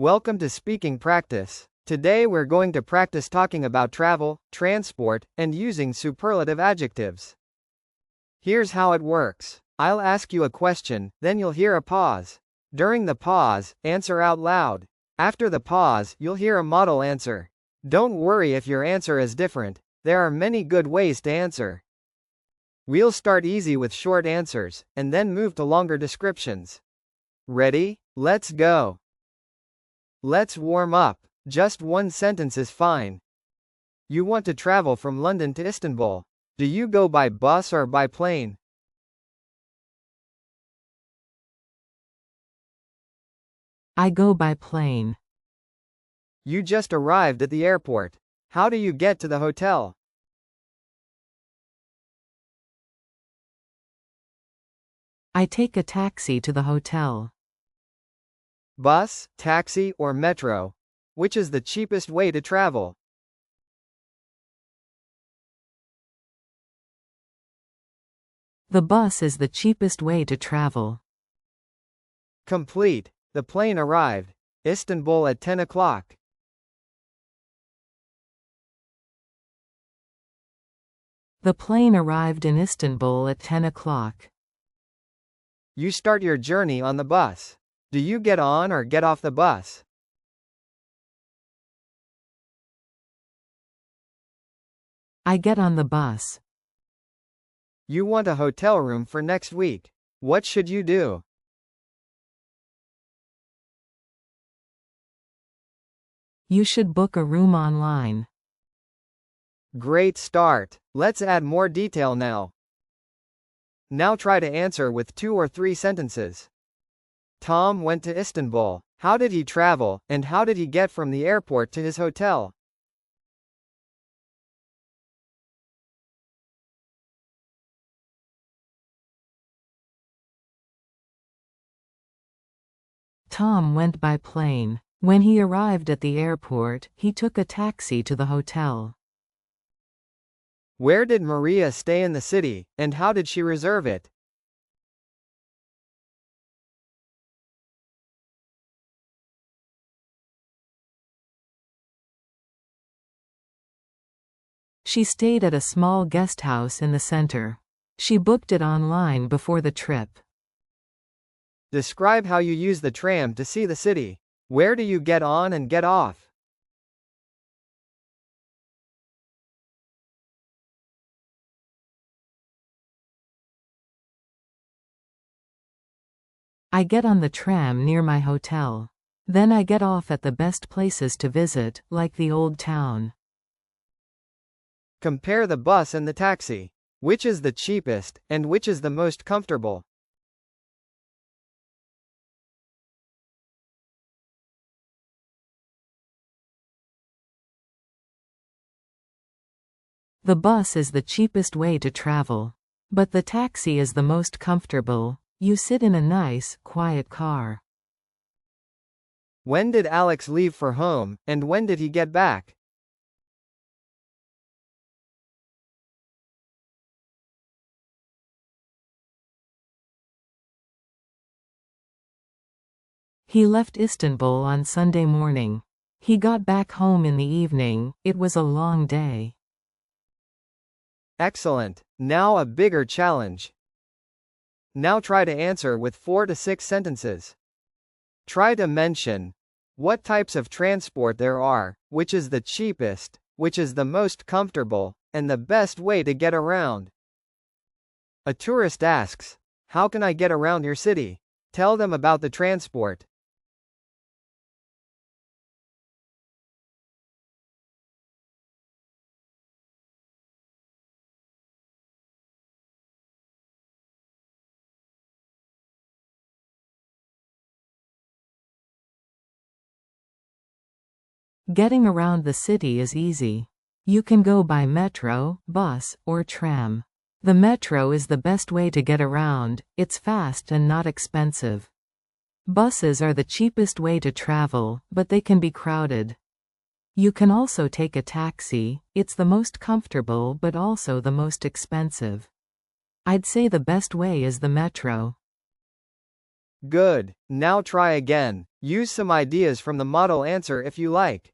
Welcome to Speaking Practice. Today we're going to practice talking about travel, transport, and using superlative adjectives. Here's how it works. I'll ask you a question, then you'll hear a pause. During the pause, answer out loud. After the pause, you'll hear a model answer. Don't worry if your answer is different. There are many good ways to answer. We'll start easy with short answers, and then move to longer descriptions. Ready? Let's go. Let's warm up. Just one sentence is fine. You want to travel from London to Istanbul. Do you go by bus or by plane? I go by plane. You just arrived at the airport. How do you get to the hotel? I take a taxi to the hotel. Bus, taxi, or metro? Which is the cheapest way to travel? The bus is the cheapest way to travel. Complete. The plane arrived. Istanbul at 10 o'clock. The plane arrived in Istanbul at 10 o'clock. You start your journey on the bus. Do you get on or get off the bus? I get on the bus. You want a hotel room for next week. What should you do? You should book a room online. Great start. Let's add more detail now. Now try to answer with 2 or 3 sentences. Tom went to Istanbul. How did he travel, and how did he get from the airport to his hotel? Tom went by plane. When he arrived at the airport, he took a taxi to the hotel. Where did Maria stay in the city, and how did she reserve it? She stayed at a small guest house in the center. She booked it online before the trip. Describe how you use the tram to see the city. Where do you get on and get off? I get on the tram near my hotel. Then I get off at the best places to visit, like the Old Town. Compare the bus and the taxi. Which is the cheapest, and which is the most comfortable? The bus is the cheapest way to travel. But the taxi is the most comfortable. You sit in a nice, quiet car. When did Alex leave for home, and when did he get back? He left Istanbul on Sunday morning. He got back home in the evening. It was a long day. Excellent. Now a bigger challenge. Now try to answer with 4 to 6 sentences. Try to mention what types of transport there are, which is the cheapest, which is the most comfortable, and the best way to get around. A tourist asks, "How can I get around your city?" Tell them about the transport. Getting around the city is easy. You can go by metro, bus, or tram. The metro is the best way to get around. It's fast and not expensive. Buses are the cheapest way to travel, but they can be crowded. You can also take a taxi. It's the most comfortable but also the most expensive. I'd say the best way is the metro. Good. Now try again. Use some ideas from the model answer if you like.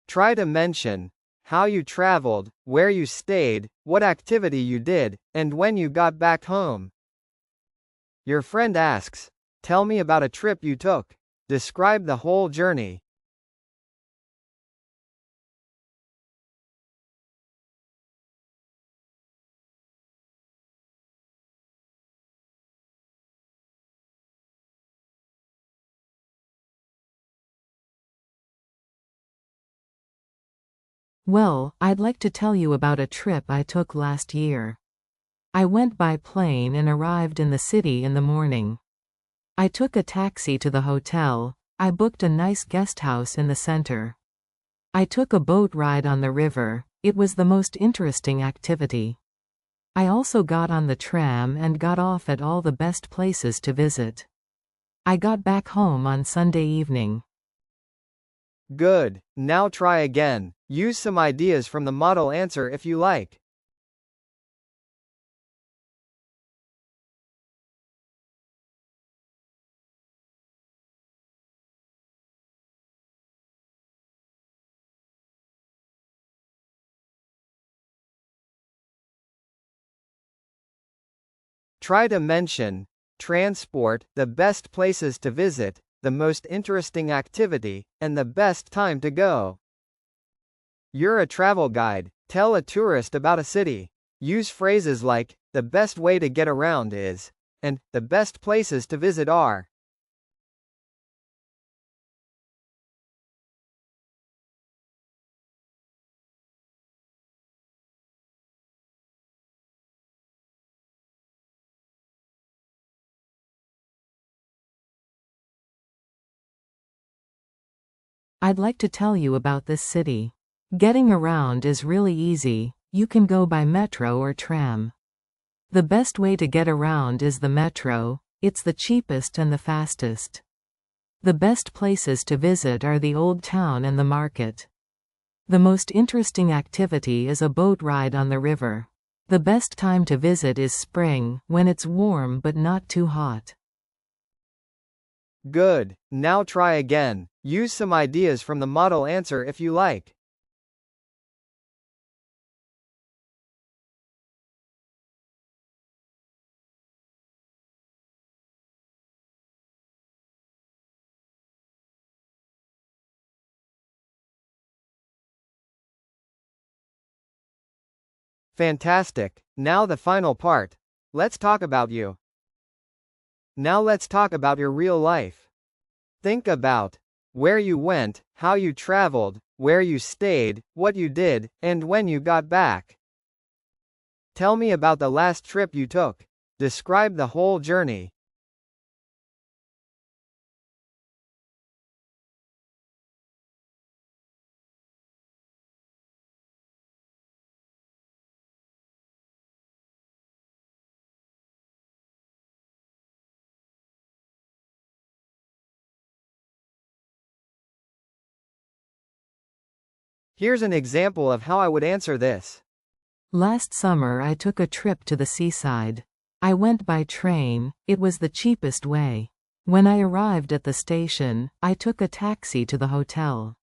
Try to mention how you traveled, where you stayed, what activity you did, and when you got back home. Your friend asks, "Tell me about a trip you took." Describe the whole journey. Well, I'd like to tell you about a trip I took last year. I went by plane and arrived in the city in the morning. I took a taxi to the hotel. I booked a nice guest house in the center. I took a boat ride on the river. It was the most interesting activity. I also got on the tram and got off at all the best places to visit. I got back home on Sunday evening. Good. Now try again. Use some ideas from the model answer if you like. Try to mention transport, the best places to visit, the most interesting activity, and the best time to go. You're a travel guide. Tell a tourist about a city. Use phrases like, "The best way to get around is," and "the best places to visit are." I'd like to tell you about this city. Getting around is really easy. You can go by metro or tram. The best way to get around is the metro. It's the cheapest and the fastest. The best places to visit are the old town and the market. The most interesting activity is a boat ride on the river. The best time to visit is spring, when it's warm but not too hot. Good. Now try again. Use some ideas from the model answer if you like. Fantastic. Now the final part. Let's talk about you. Now let's talk about your real life. Think about where you went, how you traveled, where you stayed, what you did, and when you got back. Tell me about the last trip you took. Describe the whole journey. Here's an example of how I would answer this. Last summer I took a trip to the seaside. I went by train. It was the cheapest way. When I arrived at the station, I took a taxi to the hotel.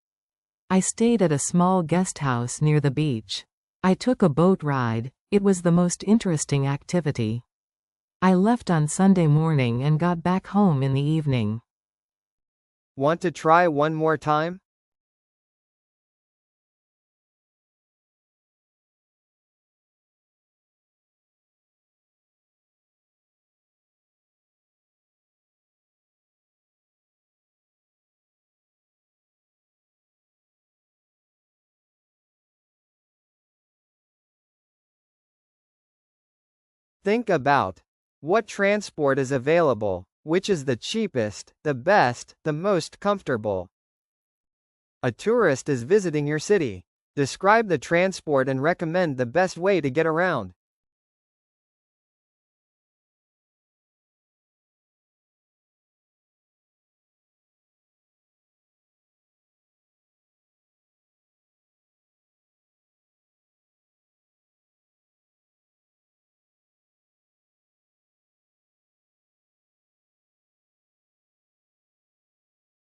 I stayed at a small guest house near the beach. I took a boat ride. It was the most interesting activity. I left on Sunday morning and got back home in the evening. Want to try one more time? Think about what transport is available, which is the cheapest, the best, the most comfortable. A tourist is visiting your city. Describe the transport and recommend the best way to get around.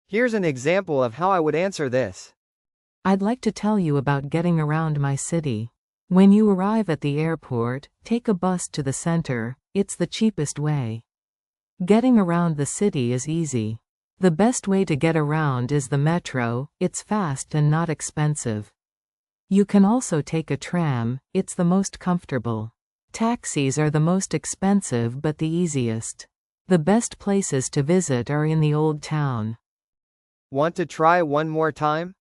Here's an example of how I would answer this. I'd like to tell you about getting around my city. When you arrive at the airport, take a bus to the center. It's the cheapest way. Getting around the city is easy. The best way to get around is the metro. It's fast and not expensive. You can also take a tram. It's the most comfortable. Taxis are the most expensive but the easiest. The best places to visit are in the old town. Want to try one more time?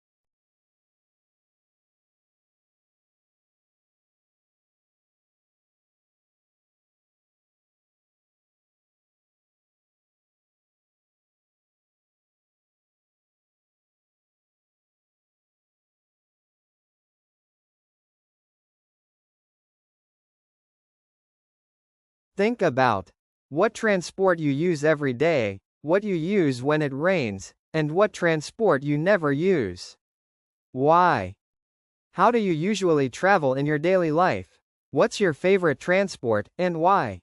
Think about what transport you use every day, what you use when it rains, and what transport you never use. Why? How do you usually travel in your daily life? What's your favorite transport, and why?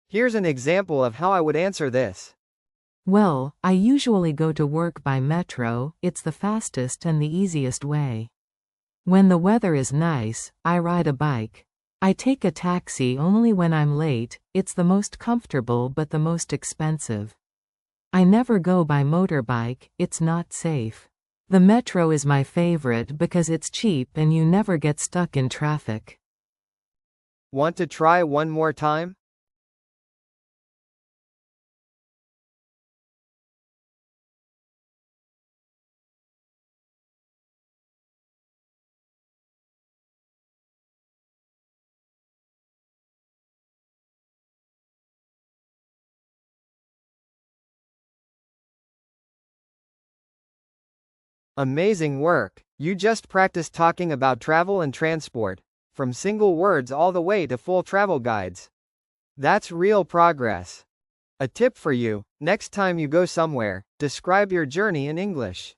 Here's an example of how I would answer this. Well, I usually go to work by metro. It's the fastest and the easiest way. When the weather is nice, I ride a bike. I take a taxi only when I'm late. It's the most comfortable but the most expensive. I never go by motorbike. It's not safe. The metro is my favorite because it's cheap and you never get stuck in traffic. Want to try one more time? Amazing work! You just practiced talking about travel and transport, from single words all the way to full travel guides. That's real progress. A tip for you: next time you go somewhere, describe your journey in English.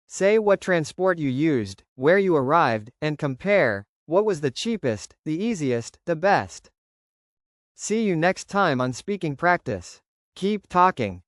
Say what transport you used, where you arrived, and compare what was the cheapest, the easiest, the best. See you next time on Speaking Practice. Keep talking.